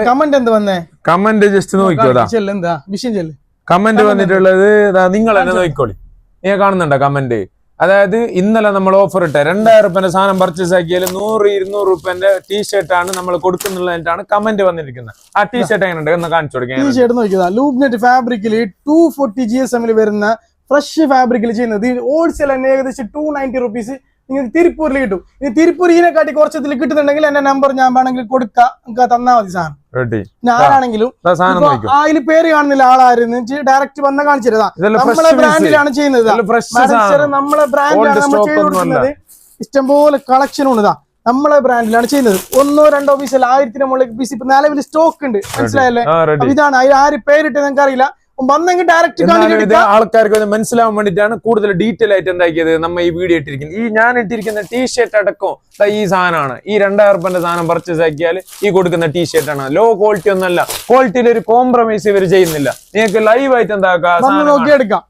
Comment എന്ത് വന്നേ? Comment just നോക്കിക്കോതാ. Comment വന്നിട്ടുള്ളത് നിങ്ങൾ തന്നെ നോക്കിക്കോളി. നീ കാണുന്നുണ്ടോ കമന്റ്? അതായത് ഇന്നലെ നമ്മൾ ഓഫർ ഇട്ട 2000 രൂപന്റെ സാധനം പർച്ചേസ് ആക്കിയാൽ 100-200 രൂപന്റെ ടീഷർട്ടാണ് നമ്മൾ കൊടുക്കുന്നുള്ളതാണ് കമന്റ് വന്നിരിക്കുന്നത്. ആ ടീഷർട്ട് എങ്ങനെയുണ്ട് എന്ന് കാണിച്ചു കൊടുക്കാം. ടീഷർട്ട് നോക്കിയതാ, ലൂബ്നെറ്റ് ഫാബ്രിക്കിൽ 240 GSM വരുന്ന ഫ്രഷ് ഫാബ്രിക്കിൽ ചെയ്യുന്നത്. ഹോൾസെയിൽ തന്നെ ഏകദേശം 290 റുപ്പീസ് നിങ്ങൾക്ക് തിരുപ്പൂരിൽ കിട്ടും. ഇനി തിരുപ്പൂർ ഇതിനെക്കാട്ടി കുറച്ചതിൽ കിട്ടുന്നുണ്ടെങ്കിൽ എന്റെ നമ്പർ ഞാൻ വേണമെങ്കിൽ കൊടുക്കാം, നിങ്ങൾക്ക് തന്നാ മതി സാധനം. ഞാനാണെങ്കിലും അതിൽ പേര് കാണുന്നില്ല ആളായിരുന്നു, ഡയറക്റ്റ് വന്ന കാണിച്ചിരുതാ. നമ്മളെ ബ്രാൻഡിലാണ് ചെയ്യുന്നത്, നമ്മളെ ബ്രാൻഡിലാണ് നമ്മൾ ചെയ്തുകൊടുക്കുന്നത്. ഇഷ്ടംപോലെ കളക്ഷൻ ഉള്ളതാ, നമ്മളെ ബ്രാൻഡിലാണ് ചെയ്യുന്നത്. 1-2 പീസ് അല്ല, 1000 മുകളിൽ പീസ് ഇപ്പൊ നിലവിൽ സ്റ്റോക്ക് ഉണ്ട്. മനസ്സിലായല്ലേ? ഇതാണ് അതിൽ ആര് പേരിട്ട് നിങ്ങൾക്ക് അറിയില്ല. ആൾക്കാർക്ക് മനസ്സിലാവാൻ വേണ്ടിട്ടാണ് കൂടുതൽ ഡീറ്റെയിൽ ആയിട്ട് എന്താക്കിയത് നമ്മ ഈ വീഡിയോ ഇട്ടിരിക്കുന്നത്. ഈ ഞാൻ ഇട്ടിരിക്കുന്ന ടീഷർട്ട് അടക്കം ഈ സാധനമാണ്. ഈ 2000 രൂപന്റെ സാധനം പർച്ചേസ് ആക്കിയാൽ ഈ കൊടുക്കുന്ന ടീഷർട്ട് ആണ്. ലോ ക്വാളിറ്റി ഒന്നല്ല, ക്വാളിറ്റിയിൽ ഒരു കോംപ്രമൈസ് ഇവർ ചെയ്യുന്നില്ല. നിങ്ങൾക്ക് ലൈവായിട്ട് എന്താക്കാം, നോക്കിയെടുക്കാം.